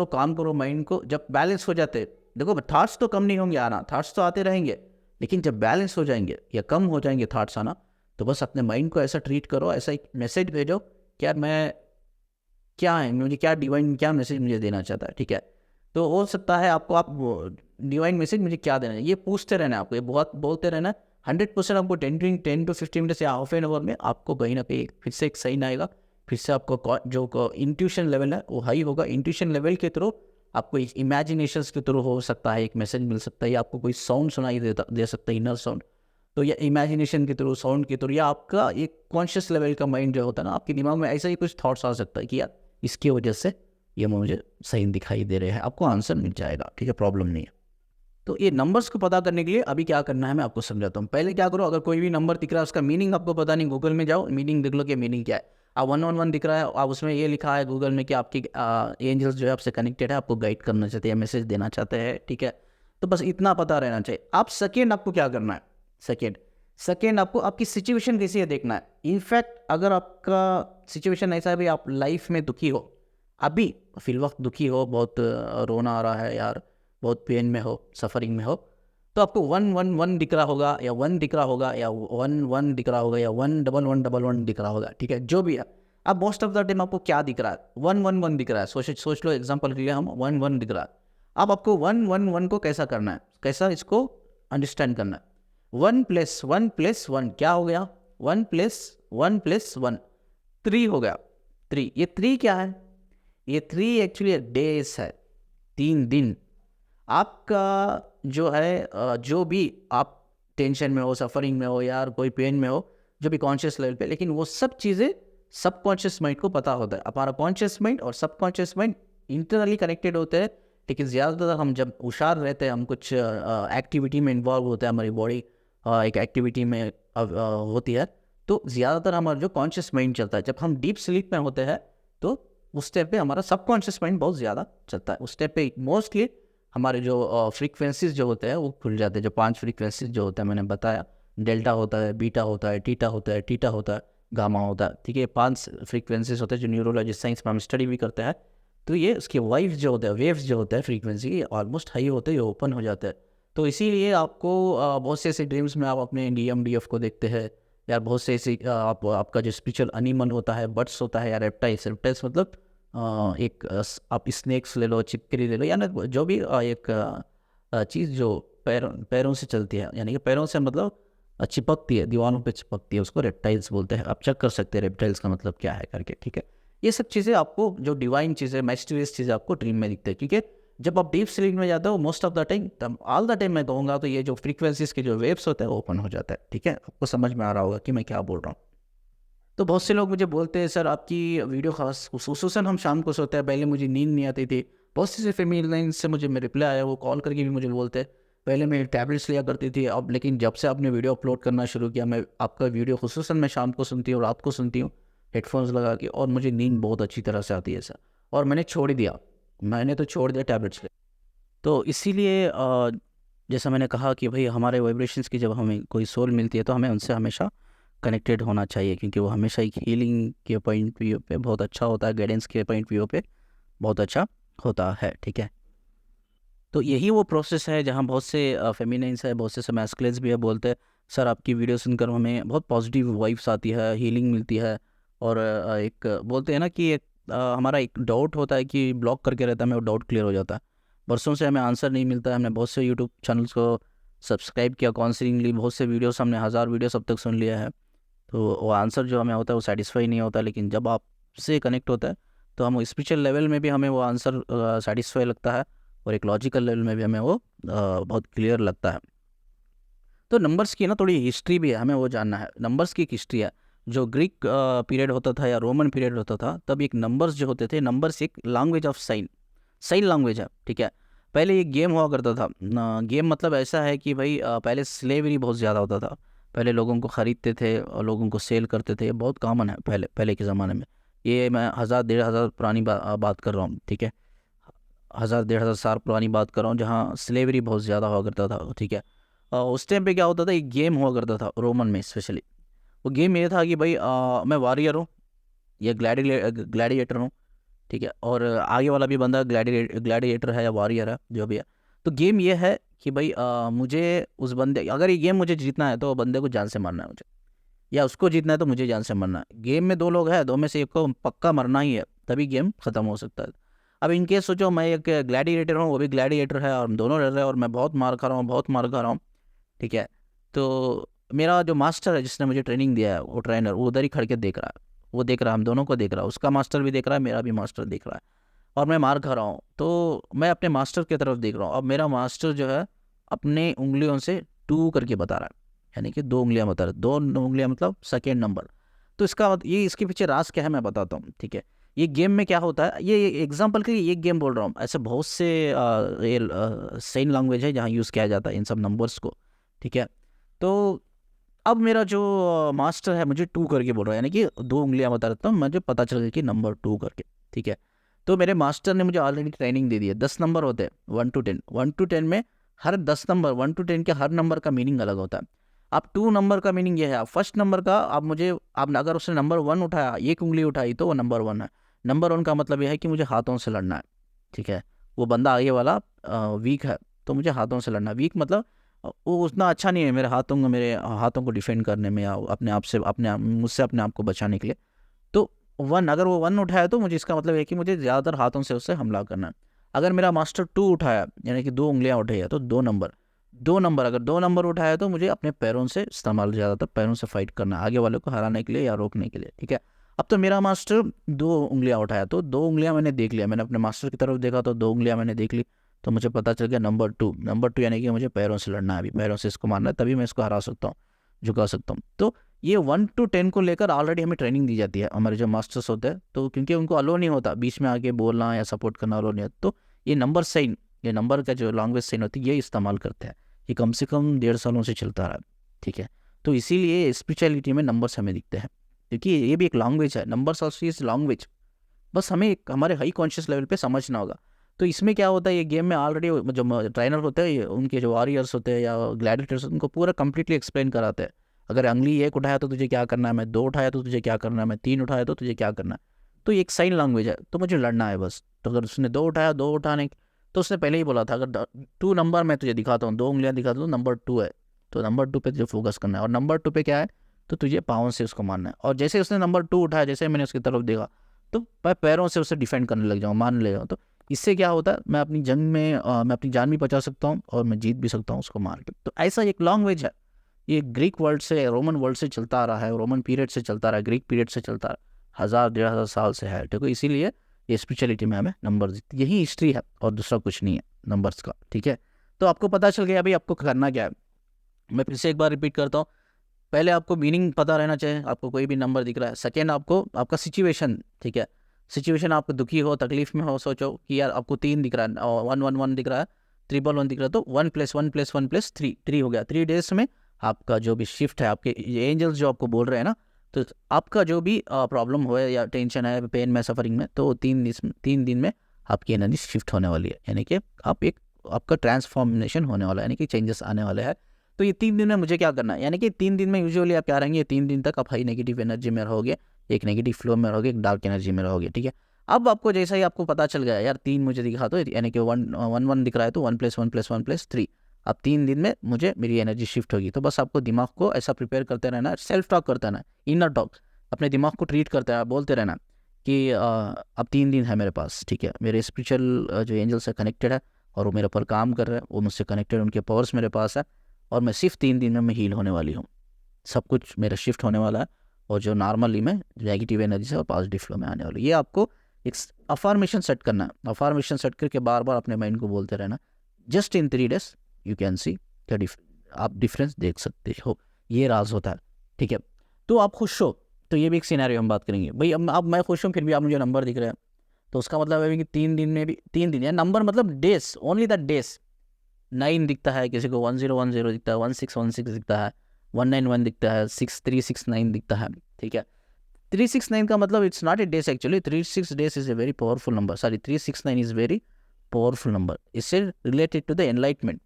काम करो माइंड को। जब बैलेंस हो जाते, देखो थॉट्स तो कम नहीं होंगे आना, थॉट्स तो आते रहेंगे, लेकिन जब बैलेंस हो जाएंगे या कम हो जाएंगे थॉट्स आना, तो बस अपने माइंड को ऐसा ट्रीट करो, ऐसा एक मैसेज भेजो कि यार मैं क्या है, मुझे क्या डिवाइन क्या मैसेज मुझे देना चाहता है, ठीक है। तो हो सकता है आपको आप डिवाइन मैसेज मुझे क्या देना है ये पूछते रहना है आपको, ये बहुत बोलते रहना। 100% आपको 10 to 15 मिनट्स या हाफ एन आवर में आपको कहीं ना कहीं फिर से एक साइन आएगा, फिर से आपको जो इंट्यूशन लेवल है वो हाई होगा। इंट्यूशन लेवल के थ्रू आपको इमेजिनेशंस के थ्रू हो सकता है एक मैसेज मिल सकता है, या आपको कोई साउंड सुनाई दे सकता है, इनर साउंड। तो या इमेजिनेशन के थ्रू, साउंड के थ्रू, या आपका एक कॉन्शियस लेवल का माइंड जो होता है ना, आपके दिमाग में ऐसा ही कुछ थॉट्स आ सकता है कि यार इसकी वजह से ये मुझे सही दिखाई दे रहे हैं, आपको आंसर मिल जाएगा, ठीक है, प्रॉब्लम नहीं है। तो ये नंबर्स को पता करने के लिए अभी क्या करना है मैं आपको समझाता हूँ। पहले क्या करो, अगर कोई भी नंबर दिख रहा है उसका मीनिंग आपको पता नहीं, गूगल में जाओ, मीनिंग देख लो कि मीनिंग क्या है। आप 111 दिख रहा है, आप उसमें ये लिखा है गूगल में कि आपकी एंजल्स जो है आपसे कनेक्टेड है, आपको गाइड करना चाहते हैं, मैसेज देना चाहते हैं, ठीक है। तो बस इतना पता रहना चाहिए। आप सेकेंड आपको क्या करना है, सेकेंड आपको आपकी सिचुएशन कैसी है देखना है। इनफैक्ट अगर आपका सिचुएशन ऐसा है भाई आप लाइफ में दुखी हो, अभी फिल वक्त दुखी हो, बहुत रोना आ रहा है यार, बहुत पेन में हो, सफरिंग में हो, तो आपको 111 दिख रहा होगा, या 1 दिख रहा होगा, या 11 दिख रहा होगा, या 111 दिख रहा होगा, ठीक है, जो भी है। अब मोस्ट ऑफ द टाइम आपको क्या दिख रहा है, 111 दिख रहा है। सोच लो, एग्जाम्पल के लिए हम 1 दिख रहा है। अब आपको 111 को कैसा करना है, कैसा इसको अंडरस्टैंड करना है। 1+1+1 क्या हो गया, 1+1+1 3 हो गया। 3, ये 3 क्या है, ये 3 एक्चुअली डेज है, 3 दिन। आपका जो है जो भी आप टेंशन में हो, सफरिंग में हो, यार कोई पेन में हो, जो भी कॉन्शियस लेवल पे, लेकिन वो सब चीज़ें सबकॉन्शियस माइंड को पता होता है। हमारा कॉन्शियस माइंड और सबकॉन्शियस माइंड इंटरनली कनेक्टेड होते हैं, लेकिन ज़्यादातर हम जब हुशार रहते हैं, हम कुछ एक्टिविटी में इन्वॉल्व होते हैं, हमारी बॉडी एक एक्टिविटी में होती है, तो ज़्यादातर हमारा जो कॉन्शियस माइंड चलता है। जब हम डीप स्लीप में होते हैं तो उस टाइम पे हमारा सबकॉन्शियस माइंड बहुत ज़्यादा चलता है। उस टाइम पे मोस्टली हमारे जो फ्रीक्वेंसीज जो होते हैं वो खुल जाते हैं। जो 5 फ्रीक्वेंसीज जो होता है मैंने बताया, डेल्टा होता है, बीटा होता है, टीटा होता है, टीटा होता है, गामा होता है, ठीक है। 5 फ्रीक्वेंसीज होते हैं जो न्यूरोलॉजिस्ट साइंस में हम स्टडी भी करते हैं। तो ये उसके वाइव्स जो होते हैं, वेव्स जो होते हैं फ्रीक्वेंसी, ऑलमोस्ट हाई होते हैं, ये ओपन हो जाते हैं। तो इसीलिए आपको बहुत से ऐसे ड्रीम्स में आप अपने DMDF को देखते हैं यार, बहुत से ऐसे आपका जो स्पिरिचुअल एनिमल होता है, बर्ड्स होता है या रेप्टाइल्स मतलब एक आप स्नेक्स ले लो, चिपकली ले लो, या ना जो भी एक चीज़ जो पैरों से चलती है, यानी कि पैरों से मतलब चिपकती है, दीवारों पे चिपकती है, उसको रेप्टाइल्स बोलते हैं। आप चेक कर सकते हैं रेप्टाइल्स का मतलब क्या है करके, ठीक है। ये सब चीज़ें आपको, जो डिवाइन चीज़ें, माइस्टीरियस चीज़ें आपको ड्रीम में दिखते हैं, ठीक है। जब आप डीप स्लीप में जाते हो मोस्ट ऑफ द टाइम, तब ऑल द टाइम मैं कहूँगा तो ये जो फ्रीक्वेंसीज के जो वेव्स होते हैं वो ओपन हो जाता है, ठीक है। आपको समझ में आ रहा होगा कि मैं क्या बोल रहा हूँ। तो बहुत से लोग मुझे बोलते हैं सर आपकी वीडियो खास खुसूसन हम शाम को सोते हैं, पहले मुझे नींद नहीं आती थी। बहुत सी फीमेल लाइन से मुझे रिप्लाई आया, वो कॉल करके भी मुझे बोलते हैं पहले मैं टैबलेट्स लिया करती थी, अब लेकिन जब से आपने वीडियो अपलोड करना शुरू किया, मैं आपका वीडियो खुसूसन मैं शाम को सुनती हूँ, रात को सुनती हूँ हेडफोन्स लगा के, और मुझे नींद बहुत अच्छी तरह से आती है सर। और मैंने छोड़ ही दिया, मैंने तो छोड़ दिया टैबलेट्स ले। तो इसीलिए जैसा मैंने कहा कि भाई हमारे वाइब्रेशंस की जब हमें कोई सोल मिलती है तो हमें उनसे हमेशा कनेक्टेड होना चाहिए, क्योंकि वो हमेशा एक हीलिंग के पॉइंट व्यू पे बहुत अच्छा होता है, गाइडेंस के पॉइंट व्यू पे बहुत अच्छा होता है, ठीक है। तो यही वो प्रोसेस है जहाँ बहुत से फेमिनाइंस है, बहुत से मैस्कुलिन्स भी है, बोलते हैं सर आपकी वीडियो सुनकर हमें बहुत पॉजिटिव वाइब्स आती है, हीलिंग मिलती है। और एक बोलते हैं ना कि एक हमारा एक डाउट होता है कि ब्लॉक करके रहता है, हमें वो डाउट क्लियर हो जाता है। बरसों से हमें आंसर नहीं मिलता है, हमने बहुत से यूट्यूब चैनल्स को सब्सक्राइब किया, काउंसलिंग ली, बहुत से वीडियोस हमने 1000 वीडियोस अब तक सुन लिया है, तो वो आंसर जो हमें होता है वो सेटिस्फाई नहीं होता। लेकिन जब आपसे कनेक्ट होता है तो हम स्पिरिचुअल लेवल में भी हमें वो आंसर सेटिस्फाई लगता है, और एक लॉजिकल लेवल में भी हमें वो बहुत क्लियर लगता है। तो नंबर्स की ना थोड़ी हिस्ट्री भी है, हमें वो जानना है। नंबर्स की एक हिस्ट्री है। जो ग्रीक पीरियड होता था या रोमन पीरियड होता था, तब एक नंबर्स जो होते थे, नंबर्स एक लैंग्वेज ऑफ साइन लैंग्वेज है, ठीक है। पहले ये गेम हुआ करता था। गेम मतलब ऐसा है कि भाई पहले स्लेवरी बहुत ज़्यादा होता था, पहले लोगों को ख़रीदते थे और लोगों को सेल करते थे, ये बहुत कॉमन है पहले पहले के ज़माने में। ये मैं 1000 1500 पुरानी बात कर रहा हूँ, ठीक है। 1000 1500 साल पुरानी बात कर रहा हूँ, जहाँ स्लेवरी बहुत ज़्यादा हुआ करता था, ठीक है। उस टाइम पे क्या होता था, एक गेम हुआ करता था रोमन में स्पेशली। वो गेम ये था कि भाई मैं वॉरियर हूँ या ग्लैडिएटर हूँ, ठीक है, और आगे वाला भी बंदा ग्लैडिएटर है या वॉरियर है, जो भी है। तो गेम ये है कि भाई मुझे उस बंदे, अगर ये गेम मुझे जीतना है तो बंदे को जान से मारना है मुझे, या उसको जीतना है तो मुझे जान से मरना है। गेम में दो लोग हैं, दो में से एक को पक्का मरना ही है, तभी गेम खत्म हो सकता है। अब इनकेस सोचो मैं एक ग्लैडिएटर हूँ, वो भी ग्लैडिएटर है, और हम दोनों लड़ रहे हैं, और मैं बहुत मार खा रहा हूँ, बहुत मार खा रहा हूँ, ठीक है। तो मेरा जो मास्टर है जिसने मुझे ट्रेनिंग दिया है, वो ट्रेनर, वो उधर ही खड़ के देख रहा है, वो देख रहा है, हम दोनों को देख रहा है, उसका मास्टर भी देख रहा है, मेरा भी मास्टर देख रहा है, और मैं मार खा रहा हूँ। तो मैं अपने मास्टर की तरफ देख रहा हूँ, अब मेरा मास्टर जो है अपने उंगलियों से 2 करके बता रहा है, यानी कि 2 उंगलियां बता रहा है, 2 उंगलियां मतलब सेकेंड नंबर। तो ये इसके पीछे राज क्या है मैं बताता हूँ, ठीक है। ये गेम में क्या होता है, ये एग्जांपल के लिए एक गेम बोल रहा हूँ, ऐसे बहुत से ये साइन लैंग्वेज है जहाँ यूज़ किया जाता है इन सब नंबर्स को, ठीक है। तो अब मेरा जो मास्टर है मुझे 2 करके बोल रहा है, यानी कि 2 उंगलियां बता रहा हूँ, मुझे पता चल गया कि नंबर 2 करके, ठीक है। तो मेरे मास्टर ने मुझे ऑलरेडी ट्रेनिंग दे दी है। 10 नंबर होते हैं 1 to 10, 1 to 10 में हर 10 नंबर 1 to 10 के हर नंबर का मीनिंग अलग होता है। आप 2 नंबर का मीनिंग ये है, आप फर्स्ट नंबर का आप अगर उसने नंबर 1 उठाया, एक उंगली उठाई, तो वो नंबर 1 है। नंबर 1 का मतलब यह है कि मुझे हाथों से लड़ना है, ठीक है। वो बंदा आगे वाला वीक है, तो मुझे हाथों से लड़ना है। वीक मतलब वो उतना अच्छा नहीं है मेरे हाथों को डिफेंड करने में, या मुझसे अपने आप को बचाने के लिए। तो 1, अगर वो 1 उठाया तो मुझे इसका मतलब है कि मुझे ज़्यादातर हाथों से उससे हमला करना है। अगर मेरा मास्टर 2 उठाया, यानी कि 2 उंगलियां उठाई है, तो 2 नंबर अगर 2 नंबर उठाया तो मुझे अपने पैरों से इस्तेमाल, ज़्यादातर पैरों से फाइट करना है आगे वाले को हराने के लिए या रोकने के लिए, ठीक है। अब तो मेरा मास्टर 2 उंगलियां उठाया, तो 2 उंगलियां मैंने देख लिया, मैंने अपने मास्टर की तरफ देखा तो 2 उंगलियां मैंने देख ली, तो मुझे पता चल गया नंबर 2 यानी कि मुझे पैरों से लड़ना है, अभी पैरों से इसको मारना है, तभी मैं इसको हरा सकता हूँ, झुका सकता हूँ। तो ये 1 to 10 को लेकर ऑलरेडी हमें ट्रेनिंग दी जाती है, हमारे जो मास्टर्स होते हैं, तो क्योंकि उनको अलो नहीं होता बीच में आके बोलना या सपोर्ट करना, अलो नहीं होता, तो ये नंबर का जो लैंग्वेज साइन होती है, ये इस्तेमाल करते हैं। ये कम से कम 1.5 सालों से चलता रहा है, ठीक है। तो इसीलिए स्पिरिचुअलिटी में नंबर्स हमें दिखते हैं, क्योंकि ये भी एक लैंग्वेज है, नंबर्स ऑल्सो इज लैंग्वेज। बस हमें हमारे हाई कॉन्शियस लेवल पे समझना होगा। तो इसमें क्या होता है, ये गेम में ऑलरेडी जो ट्रेनर होते हैं, उनके जो वॉरियर्स होते हैं या ग्लैडिएटर्स, उनको पूरा कंप्लीटली एक्सप्लेन कराते हैं। अगर उंगली 1 उठाया तो तुझे क्या करना है, मैं 2 उठाया तो तुझे क्या करना है, मैं 3 उठाया तो तुझे क्या करना है। तो ये एक साइन लैंग्वेज है, तो मुझे लड़ना है बस। तो अगर उसने 2 उठाया, 2 उठाने, तो उसने पहले ही बोला था अगर 2 नंबर मैं तुझे दिखाता हूँ, 2 उंगलियाँ दिखाता हूँ, नंबर 2 है, तो नंबर 2 पे तुझे फोकस करना है। और नंबर 2 पे क्या है, तो तुझे पाँव से उसको मारना है। और जैसे उसने नंबर 2 उठाया, जैसे मैंने उसकी तरफ देखा, तो मैं पैरों से उसे डिफेंड करने लग जाऊँ, मारने लग जाऊँ। तो इससे क्या होता है, मैं अपनी जंग में मैं अपनी जान भी बचा सकता हूँ, और मैं जीत भी सकता हूँ उसको मार के। तो ऐसा एक लैंग्वेज है, ये ग्रीक वर्ल्ड से, रोमन वर्ल्ड से चलता आ रहा है, रोमन पीरियड से चलता रहा है, ग्रीक पीरियड से चलता रहा है, 1000 1500 साल से है, ठीक है। इसीलिए ये स्पिरिचुअलिटी में हमें नंबर, यही हिस्ट्री है और दूसरा कुछ नहीं है नंबर्स का, ठीक है। तो आपको पता चल गया अभी आपको करना क्या है। मैं फिर से एक बार रिपीट करता हूँ। पहले आपको मीनिंग पता रहना चाहिए, आपको कोई भी नंबर दिख रहा है। सेकेंड, आपको आपका सिचुएशन, ठीक है। सिचुएशन, आपको दुखी हो, तकलीफ में हो, सोचो कि यार आपको 3 दिख रहा है, 1 1 1 दिख रहा है, 311 दिख रहा है तो 1 + 1 + 1 + 3 3 हो गया। 3 डेज में आपका जो भी शिफ्ट है, आपके एंजल्स जो आपको बोल रहे हैं ना, तो आपका जो भी प्रॉब्लम हो या टेंशन है, पेन में, सफरिंग में, तो 3 दिन में आपकी एनर्जी शिफ्ट होने वाली है, यानी कि आपका ट्रांसफॉर्मेशन होने वाला है, यानी कि चेंजेस आने वाले हैं। तो ये 3 दिन में मुझे क्या करना है, यानी कि 3 दिन में यूजुअली आप क्या रहेंगे, 3 दिन तक आप हाई नेगेटिव एनर्जी में रहोगे, एक नेगेटिव फ्लो में रहोगे, एक डार्क एनर्जी में रहोगे, ठीक है। अब आपको जैसा ही आपको पता चल गया यार 3 मुझे दिखा दो, यानी कि 1 दिख रहा है तो 1 + 1 + 1 + 3, अब 3 दिन में मुझे मेरी एनर्जी शिफ्ट होगी। तो बस आपको दिमाग को ऐसा प्रिपेयर करते रहना है, सेल्फ टॉक करते रहना है, इनर टॉक, अपने दिमाग को ट्रीट करते रहना, बोलते रहना कि अब 3 दिन है मेरे पास, ठीक है, मेरे स्पिरिचुअल जो एंजल से कनेक्टेड है और वो मेरे ऊपर काम कर रहे हैं, वो मुझसे कनेक्टेड, उनके पावर्स मेरे पास है, और मैं सिर्फ 3 दिन में मैं हील होने वाली हूँ, सब कुछ मेरा शिफ्ट होने वाला है, और जो नॉर्मली मैं नेगेटिव एनर्जी से और पॉजिटिव फ्लो में आने वाली है। ये आपको एक अफर्मेशन सेट करना है, अफर्मेशन सेट करके बार बार अपने माइंड को बोलते रहना। Just in 3 days you can see क्या आप डिफरेंस देख सकते हो, ये राज होता है, ठीक है। तो आप खुश हो, तो ये भी एक सिनेरियो हम बात करेंगे भाई। अब मैं खुश हूँ, फिर भी आप मुझे नंबर दिख रहे हैं, तो उसका मतलब है कि 3 दिन में भी 3 दिन, या नंबर मतलब डेज, ओनली द डेज। 9 दिखता है, किसी को 1010 दिखता है, 1616 दिखता है, 191 दिखता है, 6369 दिखता है, ठीक है। 369 का मतलब it's not a days actually, 36 days is a very powerful number, sorry 369 is very powerful number, इससे रिलेटेड टू द एनलाइटमेंट,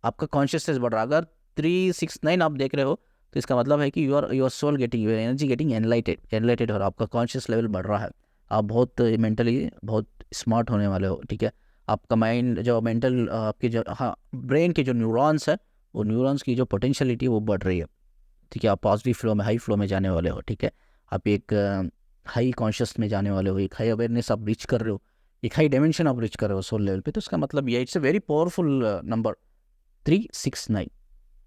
आपका कॉन्शियसनेस बढ़ रहा है। अगर 369 आप देख रहे हो तो इसका मतलब है कि your soul getting, your energy getting enlightened, और आपका कॉन्शियस लेवल बढ़ रहा है, आप बहुत मेंटली बहुत स्मार्ट होने वाले हो, ठीक है। आपका माइंड जो मेंटल आपकी जो ब्रेन के जो न्यूरॉन्स है, वो न्यूरॉन्स की जो पोटेंशियलिटी वो बढ़ रही है, ठीक है। आप पॉजिटिव फ्लो में, हाई फ्लो में जाने वाले हो, ठीक है। आप एक हाई कॉन्शियस में जाने वाले हो, एक हाई अवेयरनेस आप रीच कर रहे हो, एक हाई डायमेंशन आप रीच कर रहे हो सोल लेवल पे। तो इसका मतलब ये it's a very powerful number 369,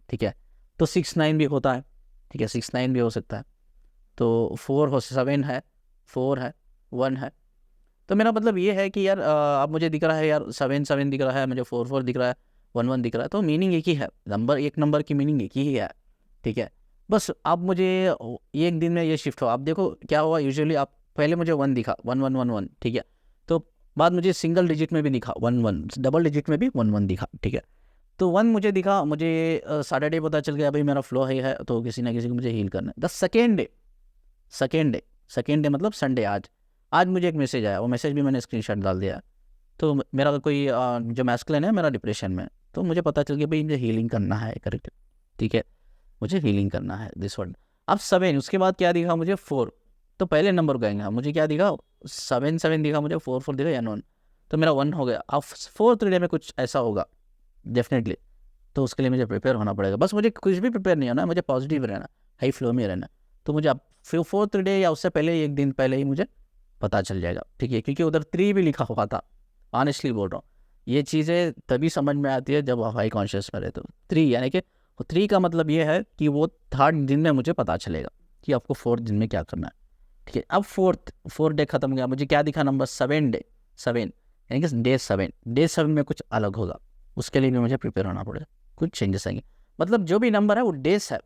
ठीक है। तो 69 भी होता है, ठीक है, 69 भी हो सकता है, तो 7 है, 4 है, 1 है। तो मेरा मतलब ये है कि यार अब मुझे दिख रहा है यार 7 दिख रहा है, मुझे 4 दिख रहा है, 1 दिख रहा है, तो मीनिंग एक ही है, एक नंबर की मीनिंग एक ही है, ठीक है। बस अब मुझे एक दिन में ये शिफ्ट हो, आप देखो क्या हुआ, यूजुअली आप पहले मुझे 1 दिखा, 1111, ठीक है, तो बाद मुझे सिंगल डिजिट में भी दिखा 11, डबल डिजिट में भी 11 दिखा, ठीक है। तो 1 मुझे दिखा, मुझे सैटरडे पता चल गया भाई मेरा फ्लो है तो किसी ना किसी को मुझे हील करना है। द सेकेंड डे मतलब संडे, आज मुझे एक मैसेज आया, वो मैसेज भी मैंने स्क्रीनशॉट डाल दिया। तो मेरा कोई जो मैस्कुलिन है मेरा डिप्रेशन में, तो मुझे पता चल गया भाई मुझे हीलिंग करना है, करेक्ट, ठीक है, मुझे हीलिंग करना है दिस वन। अब 7, उसके बाद क्या दिखा मुझे 4, तो पहले नंबर गएंगे, मुझे क्या दिखा 7 दिखा, मुझे 4 दिखा या 9, तो मेरा 1 हो गया। अब 4th डे में कुछ ऐसा होगा डेफिनेटली, तो उसके लिए मुझे प्रिपेयर होना पड़ेगा। बस मुझे कुछ भी प्रिपेयर नहीं होना, मुझे पॉजिटिव रहना, हाई फ्लो में रहना। तो मुझे अब 4th डे या उससे पहले एक दिन पहले ही मुझे पता चल जाएगा, ठीक है, क्योंकि उधर 3 भी लिखा हुआ था, ऑनेस्टली बोल रहा हूँ। ये चीज़ें तभी समझ में आती है जब आप हाई कॉन्शियस में रहते हो। 3 यानी कि 3 का मतलब ये है कि वो 3rd दिन में मुझे पता चलेगा कि आपको 4th दिन में क्या करना है, ठीक है। अब 4th डे खत्म गया, मुझे क्या दिखा नंबर 7 यानी कि डे 7 में कुछ अलग होगा, उसके लिए भी मुझे प्रिपेयर होना पड़ेगा, कुछ चेंजेस आएंगे। मतलब जो भी नंबर है वो डेस है,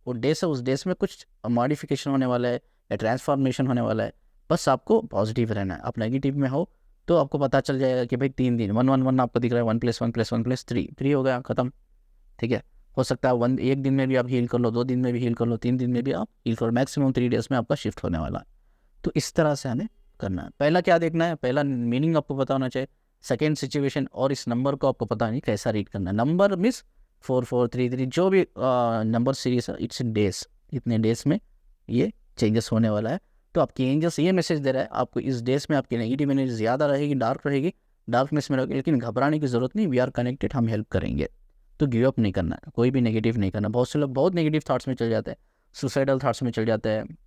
उस डेस में कुछ मॉडिफिकेशन होने वाला है या ट्रांसफॉर्मेशन होने वाला है। बस आपको पॉजिटिव रहना है। आप नेगेटिव में हो तो आपको पता चल जाएगा कि भाई 3 दिन 111 आपको दिख रहा है, 1 + 1 + 1 + 3 हो गया, खत्म, ठीक है। हो सकता है एक दिन में भी आप हील कर लो, 2 दिन में भी हील कर लो, 3 दिन में भी आप हील कर लो, मैक्सिमम 3 डेज में आपका शिफ्ट होने वाला है। तो इस तरह से हमें करना है। पहला क्या देखना है, पहला मीनिंग आपको पता होना चाहिए, सेकेंड सिचुएशन, और इस नंबर को आपको पता नहीं कैसा रीड करना है। नंबर मीन्स 4433 जो भी नंबर सीरीज है, इट्स इन डेज, इतने डेज में ये चेंजेस होने वाला है। तो आपकी एंजल्स ये मैसेज दे रहा है आपको, इस डेज में आपकी नेगेटिव एनर्जी ज़्यादा रहेगी, डार्क रहेगी, डार्कनेस में रहेगी, लेकिन घबराने की ज़रूरत नहीं, वी आर कनेक्टेड, हम हेल्प करेंगे। तो गिव अप नहीं करना है, कोई भी नेगेटिव नहीं करना। बहुत से लोग बहुत नेगेटिव थाट्स में चल जाते हैं, सुसाइडल थाट्स में चल जाते हैं,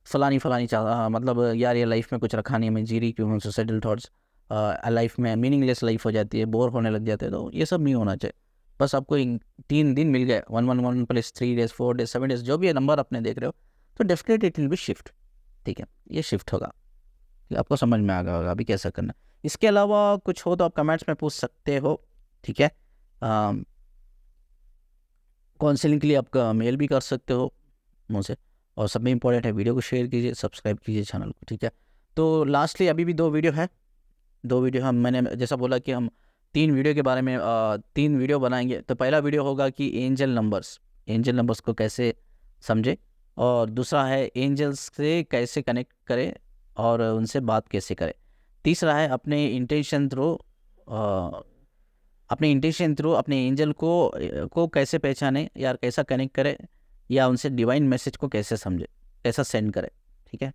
फलानी चाह मतलब यार ये लाइफ में कुछ रखा नहीं, मैं जी रही क्यों हूँ, सुसाइडल थाट्स, लाइफ में मीनिंगलेस लाइफ हो जाती है, बोर होने लग जाते हैं। तो ये सब नहीं होना चाहिए। बस आपको 3 दिन मिल गए, 111 + 3 डेज, 4 डेज, 7 डेज, जो भी नंबर अपने देख रहे हो, तो definitely it will be shift, ठीक है, ये शिफ्ट होगा, आपको समझ में आ गया होगा अभी कैसा करना। इसके अलावा कुछ हो तो आप कमेंट्स में पूछ सकते हो, ठीक है। काउंसलिंग के लिए आपका मेल भी कर सकते हो मुझसे, और सब में इंपॉर्टेंट है वीडियो को शेयर कीजिए, सब्सक्राइब कीजिए चैनल को, ठीक है। तो लास्टली अभी भी 2 वीडियो है, 2 वीडियो हम, मैंने जैसा बोला कि हम 3 वीडियो के बारे में 3 वीडियो बनाएंगे। तो पहला वीडियो होगा कि एंजल नंबर्स को कैसे समझे, और दूसरा है एंजल्स से कैसे कनेक्ट करें और उनसे बात कैसे करें। तीसरा है अपने इंटेंशन थ्रू अपने एंजल को कैसे पहचाने, या कैसा कनेक्ट करें, या उनसे डिवाइन मैसेज को कैसे समझे, कैसा सेंड करें। ठीक है,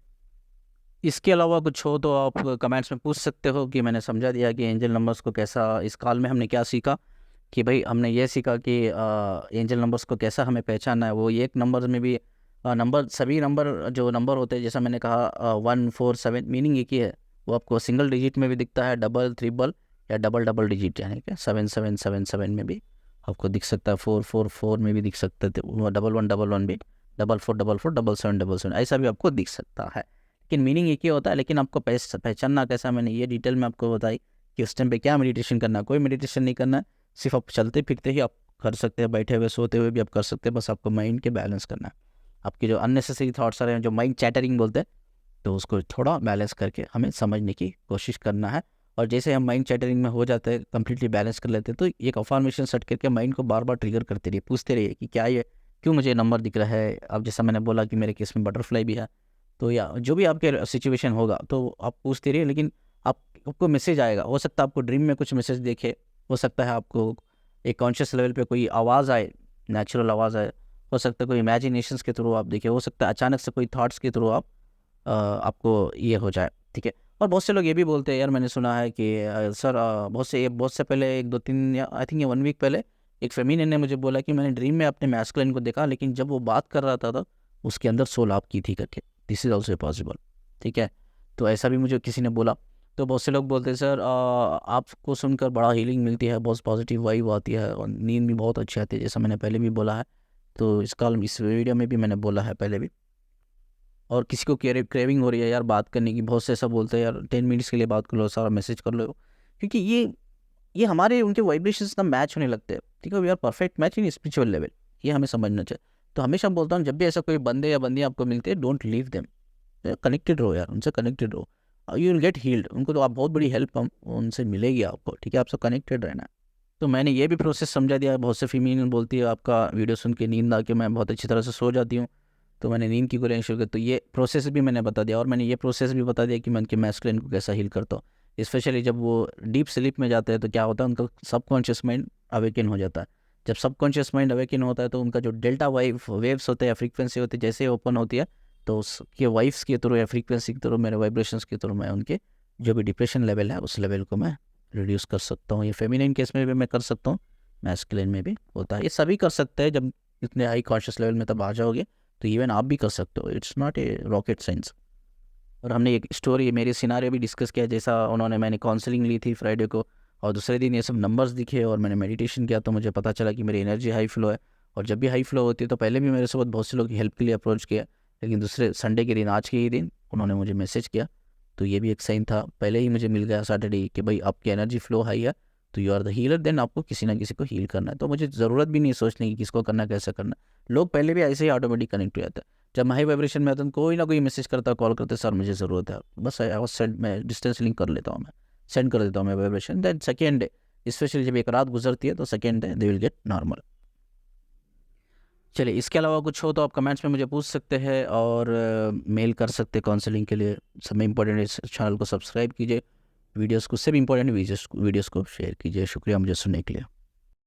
इसके अलावा कुछ हो तो आप कमेंट्स में पूछ सकते हो कि मैंने समझा दिया कि एंजल नंबर्स को कैसा, इस कॉल में हमने क्या सीखा कि भाई हमने ये सीखा कि एंजल नंबर्स को कैसा हमें पहचानना है। वो एक नंबर में भी सभी नंबर जो नंबर होते हैं, जैसा मैंने कहा 147, मीनिंग एक ही है। वो आपको सिंगल डिजिट में भी दिखता है, डबल, ट्रिपल या डबल डबल डिजिट, यानी कि 7777 में भी आपको दिख सकता है, 444 में भी दिख सकता है, 1111 भी, 4444, 7777 ऐसा भी आपको दिख सकता है। लेकिन मीनिंग एक ही होता है। लेकिन आपको पहचानना कैसा, मैंने ये डिटेल में आपको बताई कि उस टाइम पे क्या मेडिटेशन करना है। कोई मेडिटेशन नहीं करना है, सिर्फ आप चलते फिरते ही आप कर सकते हैं, बैठे हुए सोते हुए भी आप कर सकते हैं। बस आपको माइंड के बैलेंस करना है। आपके जो अननेसेसरी थॉट्स आ रहे हैं, जो माइंड चैटरिंग बोलते हैं, तो उसको थोड़ा बैलेंस करके हमें समझने की कोशिश करना है। और जैसे हम माइंड चैटरिंग में हो जाते हैं, कंप्लीटली बैलेंस कर लेते हैं, तो एक अफर्मेशन सेट करके माइंड को बार बार ट्रिगर करते रहिए, पूछते रहिए कि क्या ये, क्यों मुझे नंबर दिख रहा है। अब जैसा मैंने बोला कि मेरे केस में बटरफ्लाई भी है, तो या जो भी आपके सिचुएशन होगा तो आप पूछते रहिए। लेकिन आपको मैसेज आएगा, हो सकता है आपको ड्रीम में कुछ मैसेज देखे, हो सकता है आपको एक कॉन्शियस लेवल पे कोई आवाज़ आए, नेचुरल आवाज़ आए, हो सकता है कोई इमेजिनेशंस के थ्रू आप देखें, हो सकता है अचानक से कोई थॉट्स के थ्रू आपको ये हो जाए। ठीक है, और बहुत से लोग ये भी बोलते हैं, यार मैंने सुना है कि सर बहुत से पहले 1-2-3 या आई थिंक ये 1 वीक पहले एक फेमिनिन ने मुझे बोला कि मैंने ड्रीम में अपने मैस्कुलिन को देखा, लेकिन जब वो बात कर रहा था तो उसके अंदर सोल आपकी थी करके। This is also possible. ठीक है, तो ऐसा भी मुझे किसी ने बोला। तो बहुत से लोग बोलते हैं सर आपको सुनकर बड़ा हीलिंग मिलती है, बहुत पॉजिटिव वाइब आती है और नींद भी बहुत अच्छी आती है, जैसा मैंने पहले भी बोला है। तो इस वीडियो में भी मैंने बोला है पहले भी। और किसी को क्रेविंग हो रही है यार बात करने की, बहुत से ऐसा बोलते हैं यार 10 मिनट्स के लिए बात कर लो, सारा मैसेज कर लो, क्योंकि ये हमारे उनके वाइब्रेशंस ना मैच होने लगते हैं। ठीक है, we are perfect match in spiritual level, ये हमें समझना चाहिए। तो हमेशा बोलता हूँ, जब भी ऐसा कोई बंदे या बंदी आपको मिलते हैं, डोंट लीव देम, कनेक्टेड रहो यार, उनसे कनेक्टेड रहो, यू विल गेट हील्ड। उनको तो आप बहुत बड़ी हेल्प उनसे मिलेगी आपको। ठीक है, आपसे कनेक्टेड रहना है। तो मैंने ये भी प्रोसेस समझा दिया। बहुत से फीमेल बोलती है आपका वीडियो सुन के नींद आके मैं बहुत अच्छी तरह से सो जाती हूँ, तो मैंने नींद की गोलियाँ शुरू कर, तो ये प्रोसेस भी मैंने बता दिया। और मैंने ये प्रोसेस भी बता दिया कि मैं उनके मैस्कुलिन को कैसा हील करता हूँ। स्पेशली जब वो डीप स्लीप में जाते हैं तो क्या होता है, उनका सबकॉन्शियस माइंड अवेकन हो जाता है। जब सबकॉन्शियस माइंड अवेकन होता है तो उनका जो डेल्टा वेव्स होते हैं या फ्रीक्वेंसी होती है, जैसे ओपन होती है, तो उसके वाइव्स के थ्रू या फ्रीक्वेंसी के थ्रू, मेरे वाइब्रेशंस के थ्रू मैं उनके जो भी डिप्रेशन लेवल है उस लेवल को मैं रिड्यूस कर सकता हूँ। ये फेमिनिन केस में भी मैं कर सकता हूँ, मैस्कुलिन में भी होता है। ये सभी कर सकते हैं। जब इतने हाई कॉन्शियस लेवल में तब आ जाओगे तो इवन आप भी कर सकते हो। It's not a rocket science. और हमने एक स्टोरी, मेरी सिनारियो भी डिस्कस किया, जैसा मैंने काउंसलिंग ली थी फ्राइडे को, और दूसरे दिन ये सब नंबर्स दिखे और मैंने मेडिटेशन किया, तो मुझे पता चला कि मेरी एनर्जी हाई फ्लो है। और जब भी हाई फ्लो होती है, तो पहले भी मेरे साथ बहुत से लोग हेल्प के लिए अप्रोच किया, लेकिन दूसरे संडे के दिन, आज के ही दिन उन्होंने मुझे मैसेज किया। तो ये भी एक साइन था, पहले ही मुझे मिल गया सैटरडे कि भाई आपकी एनर्जी फ्लो हाई है, तो you are the healer, then आपको किसी ना किसी को हील करना है। तो मुझे ज़रूरत भी नहीं सोचने की किसको करना, कैसे करना। लोग पहले भी ऐसे ही ऑटोमेटिक कनेक्ट हो जाते हैं। जब मैं हाई वाइब्रेशन में आता हूँ, कोई ना कोई मैसेज करता, कॉल करते, सर मुझे ज़रूरत है, बस सेंड, मैं डिस्टेंस लिंक कर लेता हूँ, मैं सेंड कर देता हूँ मैं vibration. Then second day, specially जब एक रात गुजरती है, तो second day they will get normal. चलिए, इसके अलावा कुछ हो तो आप कमेंट्स में मुझे पूछ सकते हैं, और मेल कर सकते हैं काउंसलिंग के लिए। सब इंपॉर्टेंट है, इस चैनल को सब्सक्राइब कीजिए, वीडियोस को, उससे भी इंपॉर्टेंट वीडियोस को शेयर कीजिए। शुक्रिया मुझे सुनने के लिए।